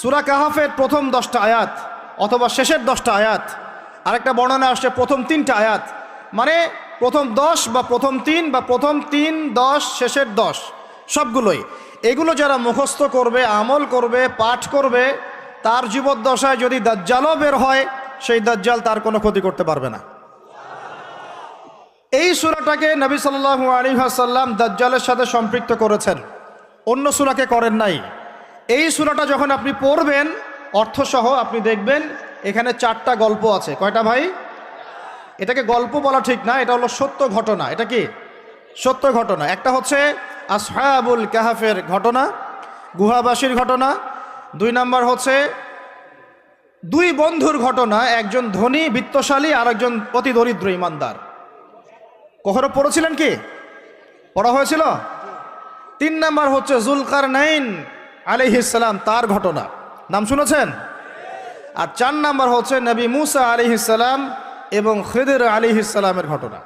সূরা কাহাফের প্রথম 10টা আয়াত অথবা শেষের 10টা আয়াত, আরেকটা বর্ণনা আসছে প্রথম 3টা আয়াত, মানে প্রথম 10 বা প্রথম 3 বা প্রথম 3, 10, শেষের 10 সবগুলোই। এগুলো যারা মুখস্থ করবে, আমল করবে, পাঠ করবে, তার জীবদ্দশায় যদি দাজ্জালও বের হয়, সেই দাজ্জাল তার কোনো ক্ষতি করতে পারবে না। এই সূরাটাকে নবী সাল্লাল্লাহু আলাইহি ওয়াসাল্লাম দাজ্জালের সাথে সম্পৃক্ত করেছেন, অন্য সূরাকে করেন নাই। এই সূরাটা যখন আপনি পড়বেন অর্থসহ, আপনি দেখবেন এখানে 4টা গল্প আছে। কয়টা ভাই? এটাকে গল্প বলা ঠিক না, এটা হলো সত্য ঘটনা। এটা কি? সত্য ঘটনা। একটা হচ্ছে আসহাবুল কাহাফের ঘটনা, গুহাবাসীর ঘটনা। 2 নাম্বার হচ্ছে 2 বন্ধুর ঘটনা, একজন ধনী বিত্তশালী আর একজন অতি দরিদ্র ইমানদার। কখনো পড়েছিলেন কি? পড়া হয়েছিল? 3 নাম্বার হচ্ছে যুলকারনাইন আলাইহিস সালাম, তার ঘটনা, নাম শুনেছেন? আর 4 নাম্বার হচ্ছে নবী মুসা আলাইহিস সালাম এবং খিদর আলাইহিস সালামের ঘটনা।